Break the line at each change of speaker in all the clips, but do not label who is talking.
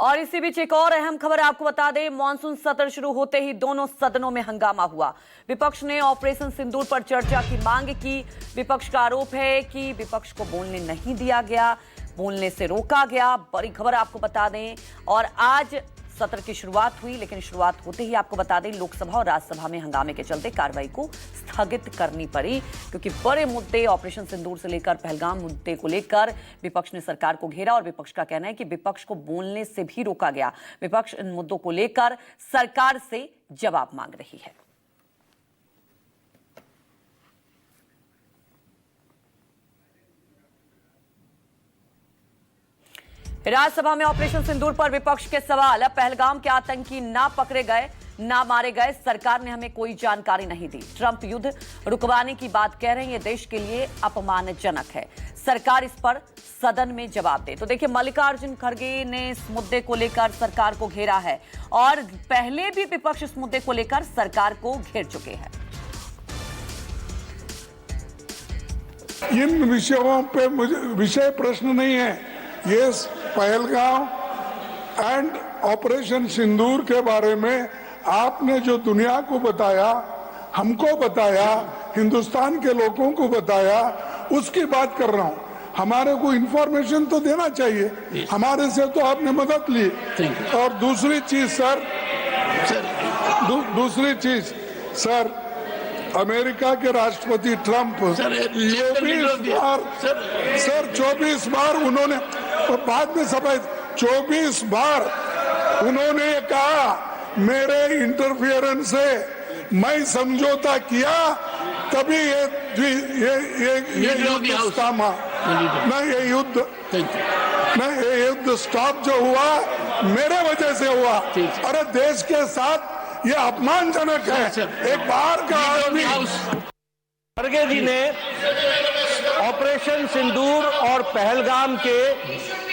और इसी बीच एक और अहम खबर आपको बता दें, मॉनसून सत्र शुरू होते ही दोनों सदनों में हंगामा हुआ। विपक्ष ने ऑपरेशन सिंदूर पर चर्चा की मांग की। विपक्ष का आरोप है कि विपक्ष को बोलने नहीं दिया गया, बोलने से रोका गया। बड़ी खबर आपको बता दें। और आज सत्र की शुरुआत हुई, लेकिन शुरुआत होते ही आपको बता दें लोकसभा और राज्यसभा में हंगामे के चलते कार्रवाई को स्थगित करनी पड़ी, क्योंकि बड़े मुद्दे ऑपरेशन सिंदूर से लेकर पहलगाम मुद्दे को लेकर विपक्ष ने सरकार को घेरा। और विपक्ष का कहना है कि विपक्ष को बोलने से भी रोका गया। विपक्ष इन मुद्दों को लेकर सरकार से जवाब मांग रही है। राज्यसभा में ऑपरेशन सिंदूर पर विपक्ष के सवाल। अब पहलगाम के आतंकी ना पकड़े गए, ना मारे गए, सरकार ने हमें कोई जानकारी नहीं दी। ट्रंप युद्ध रुकवाने की बात कह रहे हैं, ये देश के लिए अपमानजनक है। सरकार इस पर सदन में जवाब दे। तो देखिए, मल्लिकार्जुन खड़गे ने इस मुद्दे को लेकर सरकार को घेरा है और पहले भी विपक्ष इस मुद्दे को लेकर सरकार को घेर चुके हैं।
इन विषयों पे मुझे विषय प्रश्न नहीं है। ये पहलगाम एंड ऑपरेशन सिंदूर के बारे में आपने जो दुनिया को बताया, हमको बताया, हिंदुस्तान के लोगों को बताया, उसकी बात कर रहा हूं। हमारे को इंफॉर्मेशन तो देना चाहिए। हमारे से तो आपने मदद ली। और दूसरी चीज सर, अमेरिका के राष्ट्रपति ट्रंप 24 बार उन्होंने, बाद में सफाई, 24 बार उन्होंने कहा मेरे इंटरफियरेंस से मैं समझौता किया, तभी ये युद्ध थामा। ये युद्ध स्टॉप जो हुआ मेरे वजह से हुआ। अरे देश के साथ ये अपमानजनक है। एक बार का आदमी।
खड़गे जी ने ऑपरेशन सिंदूर और पहलगाम के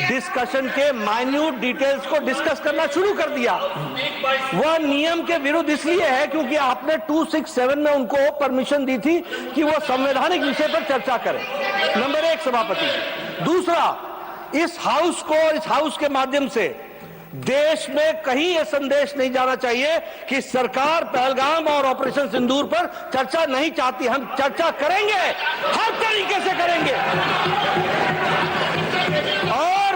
डिस्कशन के माइन्यूट डिटेल्स को डिस्कस करना शुरू कर दिया। वह नियम के विरुद्ध इसलिए है क्योंकि आपने 267 में उनको परमिशन दी थी कि वह संवैधानिक विषय पर चर्चा करें। नंबर 1 सभापति। दूसरा, इस हाउस के माध्यम से देश में कहीं यह संदेश नहीं जाना चाहिए कि सरकार पहलगाम और ऑपरेशन सिंदूर पर चर्चा नहीं चाहती। हम चर्चा करेंगे, हर तरीके से करेंगे। और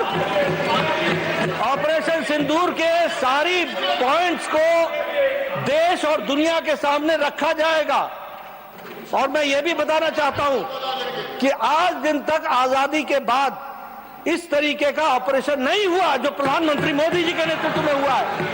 ऑपरेशन सिंदूर के सारी पॉइंट्स को देश और दुनिया के सामने रखा जाएगा। और मैं यह भी बताना चाहता हूं कि आज दिन तक आजादी के बाद इस तरीके का ऑपरेशन नहीं हुआ जो प्रधानमंत्री मोदी जी के नेतृत्व में हुआ है।